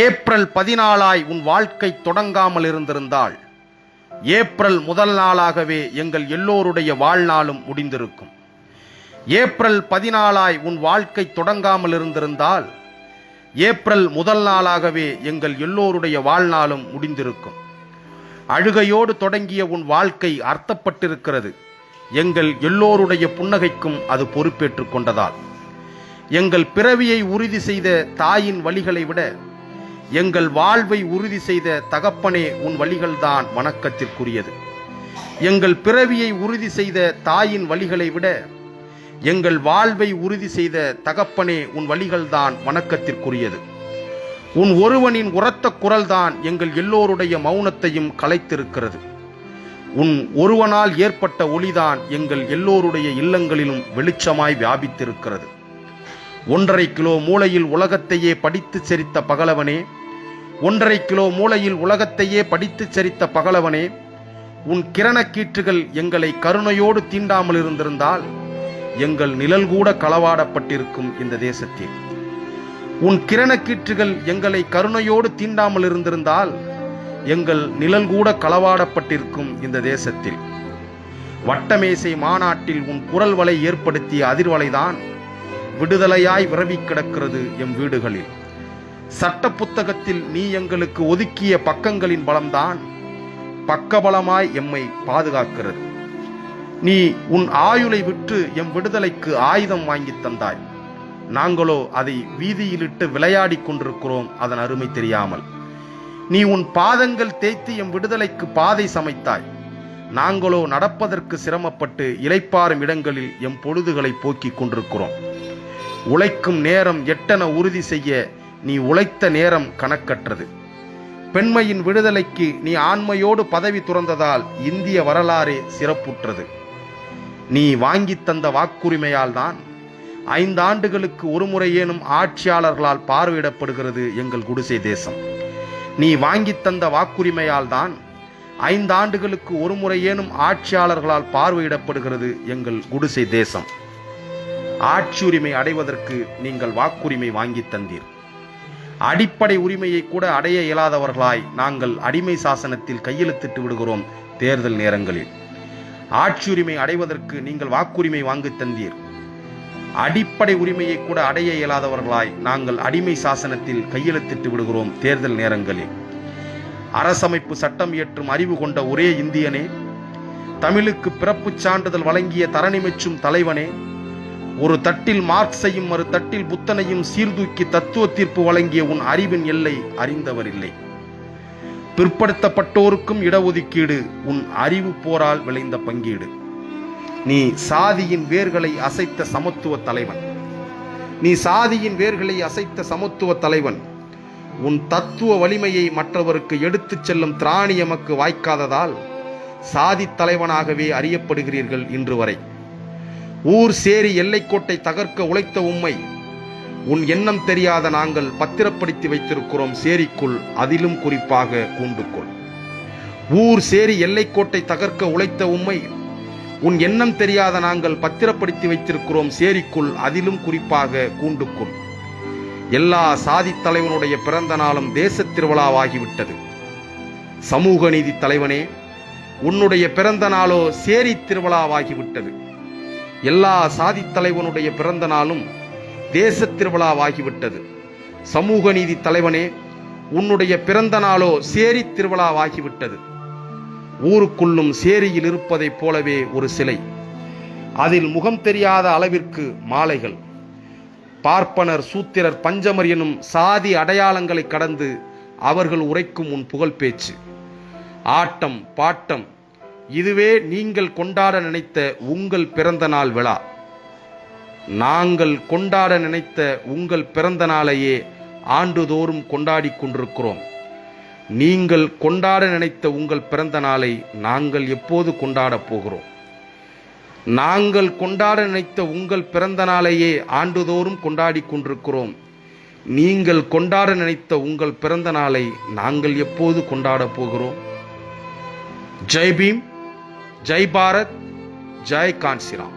April 14 உன் வாழ்க்கை தொடங்காமல் இருந்திருந்தால் ஏப்ரல் முதல் நாளாகவே எங்கள் எல்லோருடைய வாழ்நாளும் முடிந்திருக்கும். ஏப்ரல் 14 உன் வாழ்க்கை தொடங்காமல் இருந்திருந்தால் ஏப்ரல் முதல் நாளாகவே எங்கள் எல்லோருடைய வாழ்நாளும் முடிந்திருக்கும். அழுகையோடு தொடங்கிய உன் வாழ்க்கை அர்த்தப்பட்டிருக்கிறது. எங்கள் எல்லோருடைய புன்னகைக்கும் அது பொறுப்பேற்றுக் கொண்டதால் எங்கள் பிறவியை உறுதி செய்த தாயின் வழிகளை விட எங்கள் வாழ்வை உறுதி செய்த தகப்பனே உன் வழிகள்தான் வணக்கத்திற்குரியது. எங்கள் பிறவியை உறுதி செய்த தாயின் வழிகளை விட எங்கள் வாழ்வை உறுதி செய்த தகப்பனே உன் வழிகள்தான் வணக்கத்திற்குரியது. உன் ஒருவனின் உரத்த குரல்தான் எங்கள் எல்லோருடைய மௌனத்தையும் கலைத்திருக்கிறது. உன் ஒருவனால் ஏற்பட்ட ஒளிதான் எங்கள் எல்லோருடைய இல்லங்களிலும் வெளிச்சமாய் வியாபித்திருக்கிறது. 1.5 கிலோ மூளையில் உலகத்தையே படித்து செரித்த பகலவனே, 1.5 கிலோ மூளையில் உலகத்தையே படித்து செரித்த பகலவனே, உன் கிரணக்கீற்றுகள் எங்களை கருணையோடு தீண்டாமல் இருந்திருந்தால் எங்கள் நிழல் கூட களவாடப்பட்டிருக்கும் இந்த தேசத்தில். உன் கிரணக்கீற்றுகள் எங்களை கருணையோடு தீண்டாமல் இருந்திருந்தால் எங்கள் நிழல் கூட களவாடப்பட்டிருக்கும் இந்த தேசத்தில். வட்டமேசை மாநாட்டில் உன் குரல் வலை ஏற்படுத்திய அதிர்வலைதான் விடுதலையாய் விரவி கிடக்கிறது எம் வீடுகளில். சட்ட புத்தகத்தில் நீ எங்களுக்கு ஒதுக்கிய பக்கங்களின் பலம்தான் பக்கபலமாய் எம்மை பாதுகாக்கிறது. நீ உன் ஆயுளை விற்று எம் விடுதலைக்கு ஆயுதம் வாங்கி தந்தாய். நாங்களோ அதை வீதியிலிட்டு விளையாடி கொண்டிருக்கிறோம் அதன் அருமை தெரியாமல். நீ உன் பாதங்கள் தேய்த்து எம் விடுதலைக்கு பாதை சமைத்தாய். நாங்களோ நடப்பதற்கு சிரமப்பட்டு இளைப்பாறும் இடங்களில் எம் பொழுதுகளை போக்கிக் கொண்டிருக்கிறோம். உழைக்கும் நேரம் எட்டென உறுதி செய்ய நீ உழைத்த நேரம் கணக்கற்றது. பெண்மையின் விடுதலைக்கு நீ ஆண்மையோடு பதவி துறந்ததால் இந்திய வரலாறே சிறப்புற்றது. நீ வாங்கி தந்த வாக்குரிமையால் தான் 5 ஆண்டுகளுக்கு ஒரு முறையேனும் ஆட்சியாளர்களால் பார்வையிடப்படுகிறது எங்கள் குடிசை தேசம். நீ வாங்கி தந்த வாக்குரிமையால் தான் 5 ஆண்டுகளுக்கு ஒரு முறையேனும் ஆட்சியாளர்களால் பார்வையிடப்படுகிறது எங்கள் குடிசை தேசம். ஆட்சி உரிமை அடைவதற்கு நீங்கள் வாக்குரிமை வாங்கி தந்தீர். அடிப்படை உரிமையை கூட அடைய இயலாதவர்களாய் நாங்கள் அடிமை சாசனத்தில் கையெழுத்திட்டு விடுகிறோம் தேர்தல் நேரங்களில். ஆட்சி உரிமை அடைவதற்கு நீங்கள் வாக்குரிமை வாங்கி தந்தீர். அடிப்படை உரிமையை கூட அடைய இயலாதவர்களாய் நாங்கள் அடிமை சாசனத்தில் கையெழுத்திட்டு விடுகிறோம் தேர்தல் நேரங்களில். அரசமைப்பு சட்டம் இயற்றும் அறிவு கொண்ட ஒரே இந்தியனே, தமிழுக்கு பிறப்புச் சான்றிதழ் வழங்கிய தரணி மெச்சும் தலைவனே, ஒரு தட்டில் மார்க்ஸையும் மறு தட்டில் புத்தனையும் சீர்தூக்கி தத்துவ தீர்ப்பு வழங்கிய உன் அறிவின் எல்லை அறிந்தவர் இல்லை. பிற்படுத்தப்பட்டோருக்கும் இடஒதுக்கீடு உன் அறிவு போரால் விளைந்த பங்கீடு. நீ சாதியின் வேர்களை அசைத்த சமத்துவ தலைவன். நீ சாதியின் வேர்களை அசைத்த சமத்துவ தலைவன். உன் தத்துவ வலிமையை மற்றவருக்கு எடுத்துச் செல்லும் திராணி எமக்கு வாய்க்காததால் சாதி தலைவனாகவே அறியப்படுகிறீர்கள் இன்று வரை. ஊர் சேரி எல்லைக்கோட்டை தகர்க்க உழைத்த உம்மை உன் எண்ணம் தெரியாத நாங்கள் பத்திரப்படுத்தி வைத்திருக்கிறோம் சேரிக்குள், அதிலும் குறிப்பாக கூண்டுக்குள். ஊர் சேரி எல்லைக்கோட்டை தகர்க்க உழைத்த உம்மை உன் எண்ணம் தெரியாத நாங்கள் பத்திரப்படுத்தி வைத்திருக்கிறோம் சேரிக்குள், அதிலும் குறிப்பாக கூண்டுக்குள். எல்லா சாதி தலைவனுடைய பிறந்த நாளும் தேச திருவிழாவாகிவிட்டது. சமூக நீதி தலைவனே, உன்னுடைய பிறந்த நாளோ சேரி திருவிழாவாகிவிட்டது. எல்லா சாதி தலைவனுடைய பிறந்த நாளும் தேச திருவிழாவாகிவிட்டது. சமூக நீதி தலைவனே, உன்னுடைய பிறந்த நாளோ சேரி திருவிழாவாகிவிட்டது. ஊருக்குள்ளும் சேரியில் இருப்பதைப் போலவே ஒரு சிலை, அதில் முகம் தெரியாத அளவிற்கு மாலைகள். பார்ப்பனர், சூத்திரர், பஞ்சமர் எனும் சாதி அடையாளங்களை கடந்து அவர்கள் உரைக்கும் உன் புகழ் பேச்சு. ஆட்டம் பாட்டம், இதுவே நீங்கள் கொண்டாட நினைத்த உங்கள் பிறந்த நாள் விழா. நாங்கள் கொண்டாட நினைத்த உங்கள் பிறந்த நாளையே ஆண்டுதோறும் கொண்டாடி கொண்டிருக்கிறோம். நீங்கள் கொண்டாட நினைத்த உங்கள் பிறந்த நாளை நாங்கள் எப்போது கொண்டாடப் போகிறோம்? நாங்கள் கொண்டாட நினைத்த உங்கள் பிறந்த நாளையே ஆண்டுதோறும் கொண்டாடி கொண்டிருக்கிறோம். நீங்கள் கொண்டாட நினைத்த உங்கள் பிறந்த நாளை நாங்கள் எப்போது கொண்டாடப் போகிறோம்? ஜெய் பீம், ஜெய் பாரத், ஜெய் கான்சிராம்.